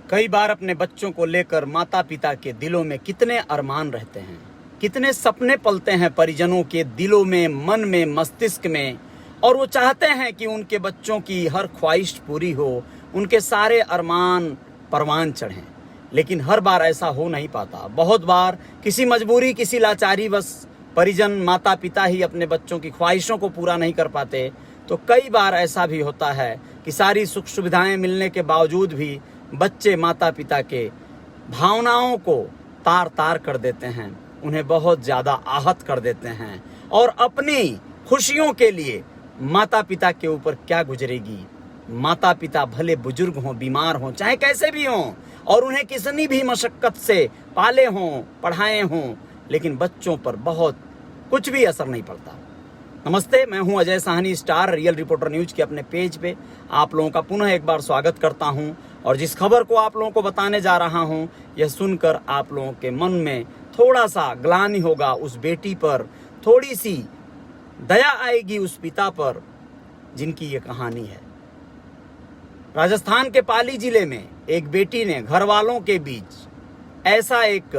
कई बार अपने बच्चों को लेकर माता पिता के दिलों में कितने अरमान रहते हैं, कितने सपने पलते हैं परिजनों के दिलों में, मन में, मस्तिष्क में, और वो चाहते हैं कि उनके बच्चों की हर ख्वाहिश पूरी हो, उनके सारे अरमान परवान चढ़ें। लेकिन हर बार ऐसा हो नहीं पाता। बहुत बार किसी मजबूरी, किसी लाचारी बस परिजन, माता पिता ही अपने बच्चों की ख्वाहिशों को पूरा नहीं कर पाते। तो कई बार ऐसा भी होता है कि सारी सुख सुविधाएं मिलने के बावजूद भी बच्चे माता पिता के भावनाओं को तार तार कर देते हैं, उन्हें बहुत ज़्यादा आहत कर देते हैं। और अपनी खुशियों के लिए माता पिता के ऊपर क्या गुजरेगी। माता पिता भले बुजुर्ग हों, बीमार हों, चाहे कैसे भी हों, और उन्हें किसी भी मशक्कत से पाले हों, पढ़ाए हों, लेकिन बच्चों पर बहुत कुछ भी असर नहीं पड़ता। नमस्ते, मैं हूं Ajay Sahni, star real reporter news के अपने पेज पे आप लोगों का पुनः एक बार स्वागत करता हूं। और जिस खबर को आप लोगों को बताने जा रहा हूं, यह सुनकर आप लोगों के मन में थोड़ा सा ग्लानि होगा, उस बेटी पर थोड़ी सी दया आएगी, उस पिता पर जिनकी ये कहानी है। राजस्थान के पाली जिले में एक बेटी ने घर वालों के बीच ऐसा एक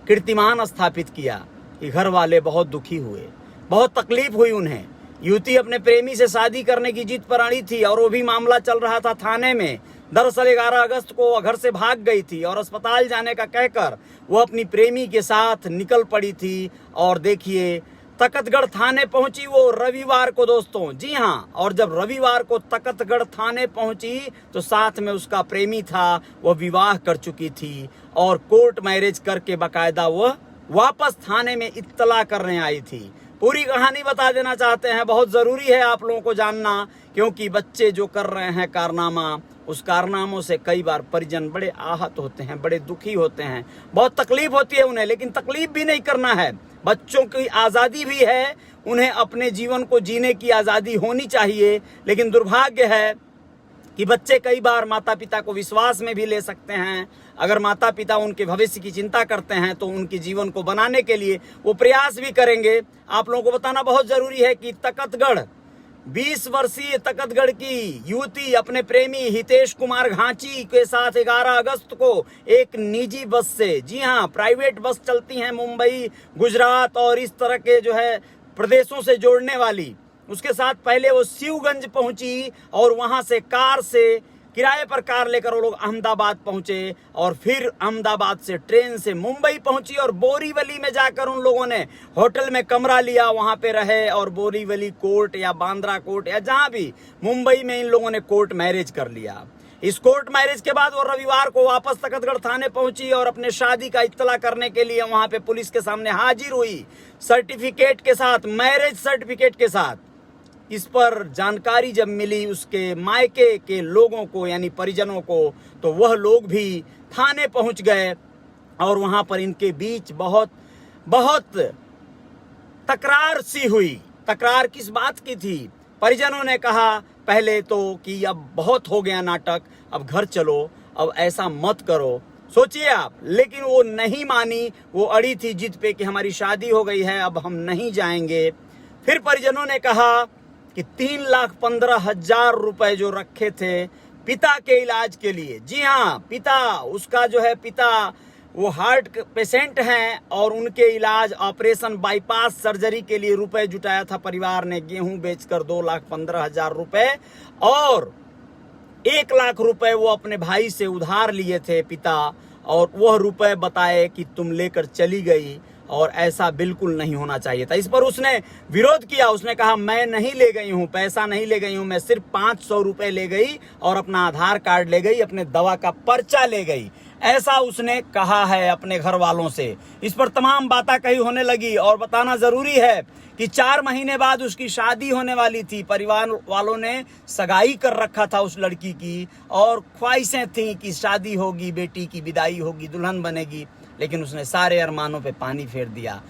कीर्तिमान स्थापित किया कि घर वाले बहुत दुखी हुए, बहुत तकलीफ हुई उन्हें। युवती अपने प्रेमी से शादी करने की जिद पर अड़ी थी और वो भी मामला चल रहा था थाने में। दरअसल 11 अगस्त को घर से भाग गई थी और अस्पताल जाने का कहकर वो अपनी प्रेमी के साथ निकल पड़ी थी। और देखिए, तकतगढ़ थाने पहुंची वो रविवार को दोस्तों, जी हाँ। और जब रविवार को तकतगढ़ थाने पहुंची तो साथ में उसका प्रेमी था, वो विवाह कर चुकी थी और कोर्ट मैरिज करके बाकायदा वह वापस थाने में इत्तला करने आई थी। पूरी कहानी बता देना चाहते हैं, बहुत जरूरी है आप लोगों को जानना, क्योंकि बच्चे जो कर रहे हैं कारनामा, उस कारनामों से कई बार परिजन बड़े आहत होते हैं, बड़े दुखी होते हैं, बहुत तकलीफ होती है उन्हें। लेकिन तकलीफ भी नहीं करना है, बच्चों की आज़ादी भी है, उन्हें अपने जीवन को जीने की आज़ादी होनी चाहिए। लेकिन दुर्भाग्य है कि बच्चे कई बार माता पिता को विश्वास में भी ले सकते हैं। अगर माता पिता उनके भविष्य की चिंता करते हैं तो उनके जीवन को बनाने के लिए वो प्रयास भी करेंगे। आप लोगों को बताना बहुत जरूरी है कि तकतगढ़ 20 वर्षीय तकतगढ़ की युवती अपने प्रेमी हितेश कुमार घांची के साथ 11 अगस्त को एक निजी बस से, जी हाँ, प्राइवेट बस चलती हैं मुंबई, गुजरात और इस तरह के जो है प्रदेशों से जोड़ने वाली, उसके साथ पहले वो शिवगंज पहुंची और वहां से कार से, किराए पर कार लेकर वो लोग अहमदाबाद पहुंचे और फिर अहमदाबाद से ट्रेन से मुंबई पहुंची और बोरीवली में जाकर उन लोगों ने होटल में कमरा लिया, वहां पे रहे और बोरीवली कोर्ट या बांद्रा कोर्ट या जहां भी मुंबई में इन लोगों ने कोर्ट मैरिज कर लिया। इस कोर्ट मैरिज के बाद वो रविवार को वापस तकतगढ़ थाने पहुंची और अपने शादी का इत्तला करने के लिए वहां पे पुलिस के सामने हाजिर हुई, सर्टिफिकेट के साथ, मैरिज सर्टिफिकेट के साथ। इस पर जानकारी जब मिली उसके मायके के लोगों को, यानी परिजनों को, तो वह लोग भी थाने पहुंच गए और वहां पर इनके बीच बहुत तकरार सी हुई। तकरार किस बात की थी? परिजनों ने कहा पहले तो कि अब बहुत हो गया नाटक, अब घर चलो, अब ऐसा मत करो, सोचिए आप। लेकिन वो नहीं मानी, वो अड़ी थी जिद पे कि हमारी शादी हो गई है, अब हम नहीं जाएंगे। फिर परिजनों ने कहा कि 3,15,000 रुपए जो रखे थे पिता के इलाज के लिए, जी हाँ, पिता, उसका जो है पिता वो हार्ट पेशेंट हैं और उनके इलाज, ऑपरेशन, बाईपास सर्जरी के लिए रुपए जुटाया था परिवार ने। गेहूं बेचकर 2,15,000 रुपए और 1 लाख रुपए वो अपने भाई से उधार लिए थे पिता, और वह रुपए बताए कि तुम लेकर चली गई और ऐसा बिल्कुल नहीं होना चाहिए था। इस पर उसने विरोध किया, उसने कहा मैं नहीं ले गई हूं, पैसा नहीं ले गई हूं, मैं सिर्फ 500 रुपए ले गई और अपना आधार कार्ड ले गई, अपने दवा का पर्चा ले गई, ऐसा उसने कहा है अपने घर वालों से। इस पर तमाम बातें कही होने लगी। और बताना जरूरी है कि 4 महीने बाद उसकी शादी होने वाली थी। परिवार वालों ने सगाई कर रखा था उस लड़की की और ख्वाहिशें थी कि शादी होगी, बेटी की विदाई होगी, दुल्हन बनेगी। लेकिन उसने सारे अरमानों पे पानी फेर दिया।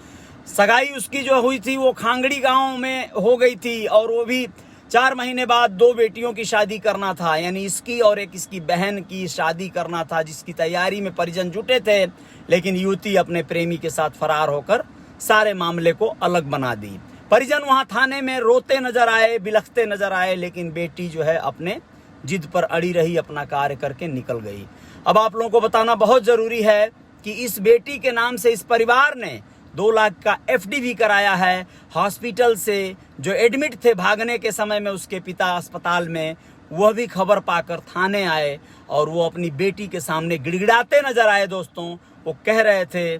सगाई उसकी जो हुई थी वो खांगड़ी गांव में हो गई थी और वो भी 4 महीने बाद 2 बेटियों की शादी करना था, यानी इसकी और एक इसकी बहन की शादी करना था, जिसकी तैयारी में परिजन जुटे थे। लेकिन युवती अपने प्रेमी के साथ फरार होकर सारे मामले को अलग बना दी। परिजन वहां थाने में रोते नजर आए, बिलखते नजर आए, लेकिन बेटी जो है अपने जिद पर अड़ी रही, अपना कार्य करके निकल गई। अब आप लोगों को बताना बहुत जरूरी है कि इस बेटी के नाम से इस परिवार ने 2 लाख का एफडी भी कराया है। हॉस्पिटल से जो एडमिट थे भागने के समय में उसके पिता अस्पताल में, वह भी खबर पाकर थाने आए और वो अपनी बेटी के सामने गिड़गिड़ाते नजर आए। दोस्तों, वो कह रहे थे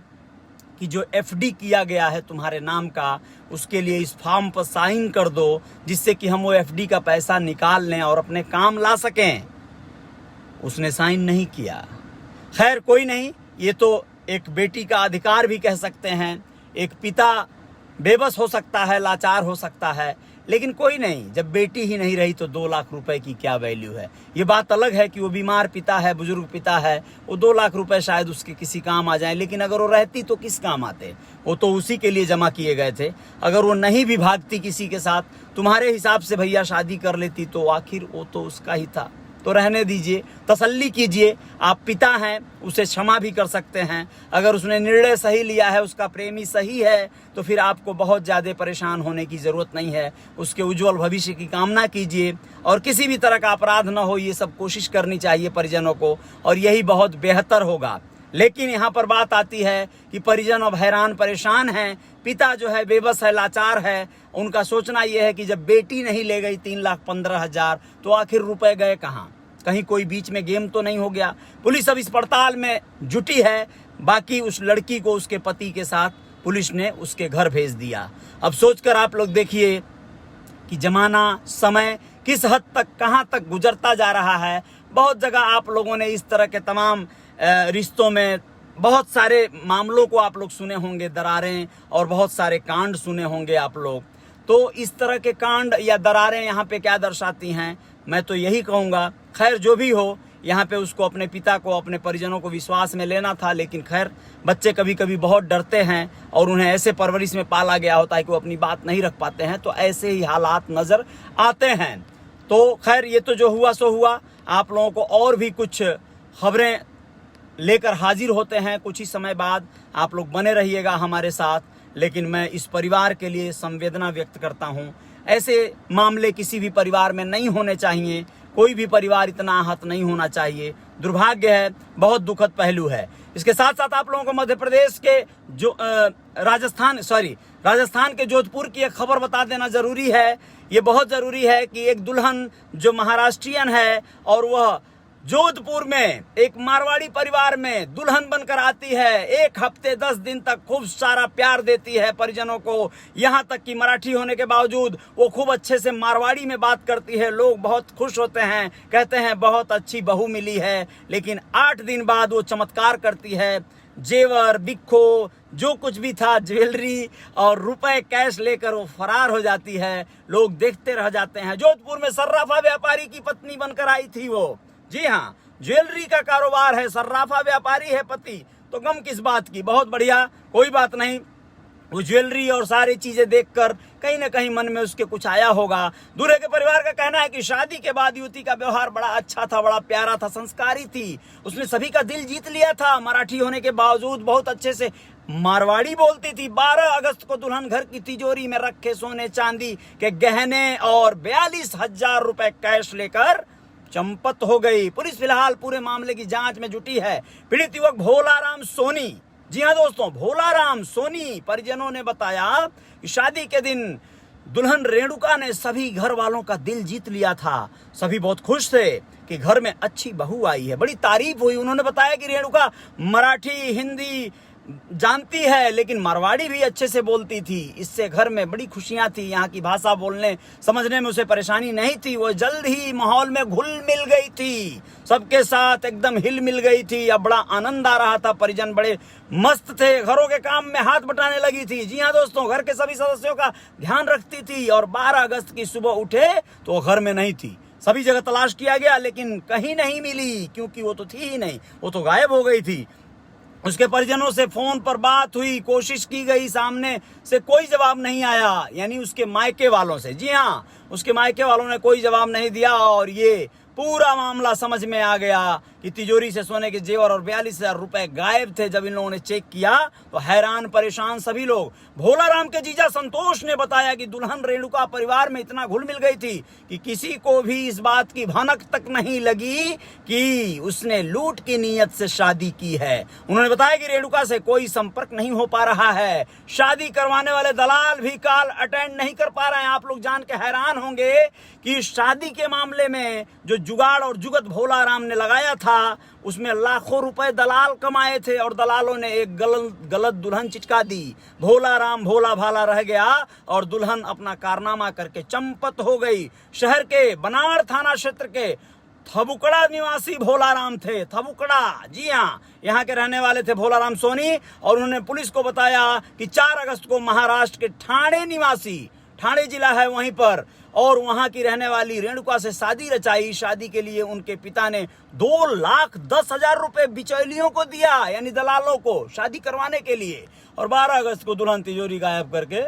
कि जो एफडी किया गया है तुम्हारे नाम का, उसके लिए इस फॉर्म पर साइन कर दो, जिससे कि हम वो एफडी का पैसा निकाल लें और अपने काम ला सकें। उसने साइन नहीं किया। खैर कोई नहीं, ये तो एक बेटी का अधिकार भी कह सकते हैं। एक पिता बेबस हो सकता है, लाचार हो सकता है, लेकिन कोई नहीं, जब बेटी ही नहीं रही तो 2 लाख रुपए की क्या वैल्यू है। ये बात अलग है कि वो बीमार पिता है, बुजुर्ग पिता है, वो 2 लाख रुपए शायद उसके किसी काम आ जाए, लेकिन अगर वो रहती तो किस काम आते। वो तो उसी के लिए जमा किए गए थे। अगर वो नहीं भी भागती किसी के साथ, तुम्हारे हिसाब से भैया शादी कर लेती, तो आखिर वो तो उसका ही था। तो रहने दीजिए, तसल्ली कीजिए। आप पिता हैं, उसे क्षमा भी कर सकते हैं। अगर उसने निर्णय सही लिया है, उसका प्रेमी सही है, तो फिर आपको बहुत ज़्यादा परेशान होने की ज़रूरत नहीं है। उसके उज्जवल भविष्य की कामना कीजिए और किसी भी तरह का अपराध न हो, ये सब कोशिश करनी चाहिए परिजनों को, और यही बहुत बेहतर होगा। लेकिन यहाँ पर बात आती है कि परिजन अब हैरान परेशान हैं। पिता जो है बेबस है, लाचार है। उनका सोचना यह है कि जब बेटी नहीं ले गई 3,15,000, तो आखिर रुपए गए कहाँ? कहीं कोई बीच में गेम तो नहीं हो गया? पुलिस अब इस पड़ताल में जुटी है। बाकी उस लड़की को उसके पति के साथ पुलिस ने उसके घर भेज दिया। अब सोचकर आप लोग देखिए कि जमाना, समय किस हद तक, कहाँ तक गुजरता जा रहा है। बहुत जगह आप लोगों ने इस तरह के तमाम रिश्तों में बहुत सारे मामलों को आप लोग सुने होंगे, दरारें और बहुत सारे कांड सुने होंगे आप लोग। तो इस तरह के कांड या दरारें यहाँ पे क्या दर्शाती हैं? मैं तो यही कहूँगा, खैर जो भी हो, यहाँ पे उसको अपने पिता को, अपने परिजनों को विश्वास में लेना था। लेकिन खैर, बच्चे कभी कभी बहुत डरते हैं और उन्हें ऐसे परवरिश में पाला गया होता है कि वो अपनी बात नहीं रख पाते हैं, तो ऐसे ही हालात नज़र आते हैं। तो खैर, ये तो जो हुआ सो हुआ। आप लोगों को और भी कुछ खबरें लेकर हाजिर होते हैं कुछ ही समय बाद। आप लोग बने रहिएगा हमारे साथ। लेकिन मैं इस परिवार के लिए संवेदना व्यक्त करता हूँ। ऐसे मामले किसी भी परिवार में नहीं होने चाहिए। कोई भी परिवार इतना आहत नहीं होना चाहिए। दुर्भाग्य है, बहुत दुखद पहलू है। इसके साथ साथ आप लोगों को मध्य प्रदेश के जो राजस्थान के जोधपुर की एक खबर बता देना जरूरी है। ये बहुत जरूरी है कि एक दुल्हन जो महाराष्ट्रियन है और वह जोधपुर में एक मारवाड़ी परिवार में दुल्हन बनकर आती है। 1 हफ्ते 10 दिन तक खूब सारा प्यार देती है परिजनों को। यहाँ तक कि मराठी होने के बावजूद वो खूब अच्छे से मारवाड़ी में बात करती है। लोग बहुत खुश होते हैं, कहते हैं बहुत अच्छी बहू मिली है। लेकिन 8 दिन बाद वो चमत्कार करती है। जेवर, बिक्खो, जो कुछ भी था, ज्वेलरी और रुपए कैश लेकर वो फरार हो जाती है। लोग देखते रह जाते हैं। जोधपुर में सर्राफा व्यापारी की पत्नी बनकर आई थी वो। जी हाँ, ज्वेलरी का कारोबार है, सर्राफा व्यापारी है पति, तो गम किस बात की। बहुत बढ़िया, कोई बात नहीं। वो ज्वेलरी और सारी चीजें देखकर कहीं ना कहीं मन में उसके कुछ आया होगा। दूल्हे के परिवार का कहना है कि शादी के बाद युवती का व्यवहार बड़ा अच्छा था, बड़ा प्यारा था, संस्कारी थी। उसने सभी का दिल जीत लिया था। मराठी होने के बावजूद बहुत अच्छे से मारवाड़ी बोलती थी। 12 अगस्त को दुल्हन घर की तिजोरी में रखे सोने चांदी के गहने और 42,000 रुपए कैश लेकर चंपत हो गई। पुलिस फिलहाल पूरे मामले की जांच में जुटी है। पीड़ित युवक भोलाराम सोनी, जी हाँ दोस्तों, भोलाराम सोनी, परिजनों ने बताया कि शादी के दिन दुल्हन रेणुका ने सभी घर वालों का दिल जीत लिया था। सभी बहुत खुश थे कि घर में अच्छी बहू आई है। बड़ी तारीफ हुई। उन्होंने बताया कि रेणुका मराठी, हिंदी जानती है, लेकिन मारवाड़ी भी अच्छे से बोलती थी। इससे घर में बड़ी खुशियां थी। यहाँ की भाषा बोलने समझने में उसे परेशानी नहीं थी। वो जल्द ही माहौल में घुल मिल गई थी, सबके साथ एकदम हिल मिल गई थी। अब बड़ा आनंद आ रहा था। परिजन बड़े मस्त थे। घरों के काम में हाथ बटाने लगी थी। जी हाँ दोस्तों, घर के सभी सदस्यों का ध्यान रखती थी। और 12 अगस्त की सुबह उठे तो घर में नहीं थी। सभी जगह तलाश किया गया, लेकिन कहीं नहीं मिली, क्योंकि वो तो थी ही नहीं, वो तो गायब हो गई थी। उसके परिजनों से फोन पर बात हुई, कोशिश की गई, सामने से कोई जवाब नहीं आया। यानी उसके मायके वालों से, जी हाँ, उसके मायके वालों ने कोई जवाब नहीं दिया। और ये पूरा मामला समझ में आ गया कि तिजोरी से सोने के जेवर और 42,000 रुपए गायब थे। जब इन लोगों ने चेक किया तो हैरान परेशान सभी लोग। भोलाराम के जीजा संतोष ने बताया कि दुल्हन रेणुका परिवार में इतना घुल मिल गई थी कि किसी को भी इस बात की भनक तक नहीं लगी कि उसने लूट की नीयत से शादी की है। उन्होंने बताया कि रेणुका से कोई संपर्क नहीं हो पा रहा है, शादी करवाने वाले दलाल भी कॉल अटेंड नहीं कर पा रहे हैं। आप लोग जान के हैरान होंगे कि शादी के मामले में जो जुगाड़ और जुगत भोलाराम ने लगाया था उसमें लाखों रुपए दलाल कमाए थे और दलालों ने एक गलत दुल्हन चिचका दी। भोलाराम भोला भाला रह गया और दुल्हन अपना कारनामा करके चंपत हो गई। शहर के बनाड़ थाना क्षेत्र के थबुकड़ा निवासी भोलाराम थे। थबुकड़ा, जी हाँ, यहाँ के रहने वाले थे भोलाराम सोनी। और उन्होंने पुलिस को बताया कि 4 अगस्त को महाराष्ट्र के ठाणे निवासी, ठाणे जिला है वहीं पर, और वहां की रहने वाली रेणुका से शादी रचाई। शादी के लिए उनके पिता ने 2,10,000 रुपए बिचौलियों को दिया, यानी दलालों को, शादी करवाने के लिए। और 12 अगस्त को दुल्हन तिजोरी गायब करके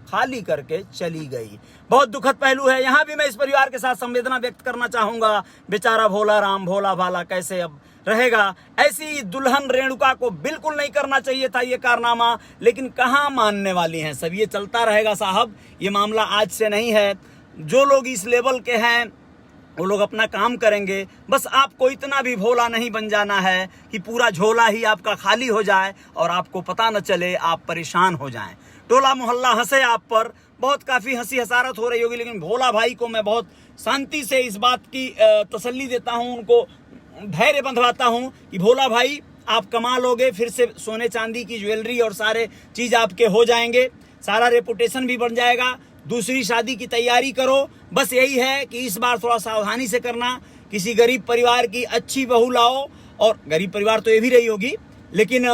खाली करके चली गई। बहुत दुखद पहलू है। यहां भी मैं इस परिवार के साथ संवेदना व्यक्त करना चाहूंगा। बेचारा भोलाराम भोला भाला कैसे अब रहेगा। ऐसी दुल्हन रेणुका को बिल्कुल नहीं करना चाहिए था ये कारनामा, लेकिन कहां मानने वाली हैं सब। ये चलता रहेगा साहब, ये मामला आज से नहीं है। जो लोग इस लेवल के हैं वो लोग अपना काम करेंगे। बस आपको इतना भी भोला नहीं बन जाना है कि पूरा झोला ही आपका खाली हो जाए और आपको पता न चले, आप परेशान हो जाएं। टोला मोहल्ला हंसे आप पर, बहुत काफी हंसी हसारत हो रही होगी, लेकिन भोला भाई को मैं बहुत शांति से इस बात की तसल्ली देता हूं, उनको धैर्य बंधवाता हूं कि भोला भाई आप कमा लोगे, फिर से सोने चांदी की ज्वेलरी और सारे चीज आपके हो जाएंगे, सारा रेपुटेशन भी बन जाएगा। दूसरी शादी की तैयारी करो। बस यही है कि इस बार थोड़ा सावधानी से करना। किसी गरीब परिवार की अच्छी बहू लाओ, और गरीब परिवार तो ये भी रही होगी, लेकिन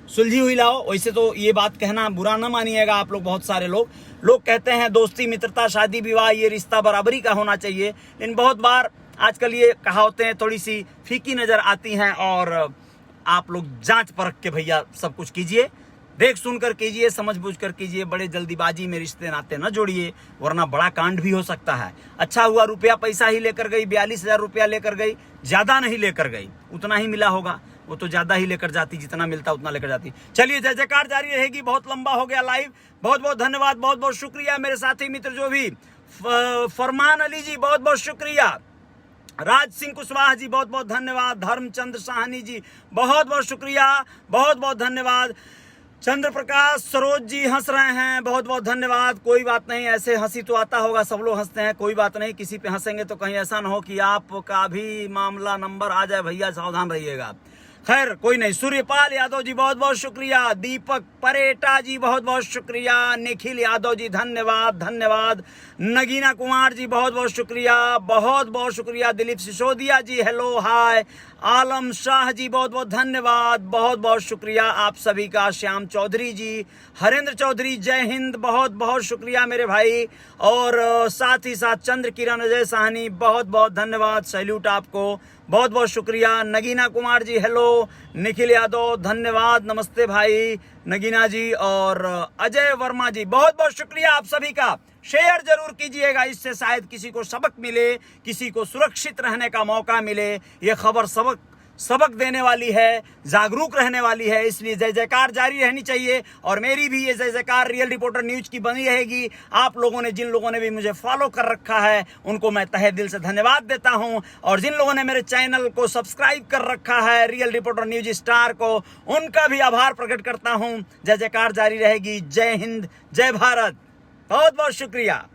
सुलझी हुई लाओ। वैसे तो ये बात कहना बुरा ना मानिएगा आप लोग, बहुत सारे लोग कहते हैं दोस्ती मित्रता शादी विवाह ये रिश्ता बराबरी का होना चाहिए, लेकिन बहुत बार आजकल ये कहावतें थोड़ी सी फीकी नजर आती हैं। और आप लोग जांच परख के भैया सब कुछ कीजिए, देख सुन कर कीजिए, समझ बूझ कर कीजिए। बड़े जल्दीबाजी में रिश्ते नाते न जोड़िए, वरना बड़ा कांड भी हो सकता है। अच्छा हुआ रुपया पैसा ही लेकर गई, 42,000 रुपया लेकर गई, ज्यादा नहीं लेकर गई, उतना ही मिला होगा। वो तो ज्यादा ही लेकर जाती, जितना मिलता उतना लेकर जाती। चलिए, जय जयकार जारी रहेगी। बहुत लंबा हो गया लाइव। बहुत बहुत धन्यवाद, बहुत बहुत शुक्रिया मेरे साथी मित्र जो भी। फरमान अली जी बहुत बहुत शुक्रिया। राज सिंह कुशवाहा जी बहुत बहुत धन्यवाद। धर्मचंद्र साहनी जी बहुत बहुत शुक्रिया, बहुत बहुत धन्यवाद। चंद्र प्रकाश सरोज जी हंस रहे हैं, बहुत बहुत धन्यवाद। कोई बात नहीं, ऐसे हंसी तो आता होगा, सब लोग हंसते हैं, कोई बात नहीं। किसी पे हंसेंगे तो कहीं ऐसा ना हो कि आपका भी मामला नंबर आ जाए, भैया सावधान रहिएगा। खैर कोई नहीं। सूर्यपाल यादव जी बहुत बहुत शुक्रिया। दीपक परेटा जी बहुत बहुत शुक्रिया। निखिल यादव जी धन्यवाद धन्यवाद। नगीना कुमार जी बहुत बहुत शुक्रिया, बहुत बहुत शुक्रिया। दिलीप सिसोदिया जी हेलो हाय। आलम शाह जी बहुत बहुत धन्यवाद, बहुत बहुत शुक्रिया आप सभी का। श्याम चौधरी जी, हरेंद्र चौधरी जय हिंद, बहुत बहुत शुक्रिया मेरे भाई। और साथ ही साथ चंद्र किरण अजय साहनी बहुत बहुत धन्यवाद, सैल्यूट आपको, बहुत बहुत शुक्रिया। नगीना कुमार जी हेलो। निखिल यादव धन्यवाद, नमस्ते भाई नगीना जी। और अजय वर्मा जी बहुत बहुत शुक्रिया आप सभी का। शेयर जरूर कीजिएगा, इससे शायद किसी को सबक मिले, किसी को सुरक्षित रहने का मौका मिले। ये खबर सबक देने वाली है, जागरूक रहने वाली है, इसलिए जय जयकार जारी रहनी चाहिए। और मेरी भी ये जय जयकार रियल रिपोर्टर न्यूज की बनी रहेगी। आप लोगों ने, जिन लोगों ने भी मुझे फॉलो कर रखा है, उनको मैं तहे दिल से धन्यवाद देता हूं। और जिन लोगों ने मेरे चैनल को सब्सक्राइब कर रखा है, रियल रिपोर्टर न्यूज स्टार को, उनका भी आभार प्रकट करता हूं। जय जयकार जारी रहेगी। जय हिंद, जय भारत, बहुत बहुत शुक्रिया।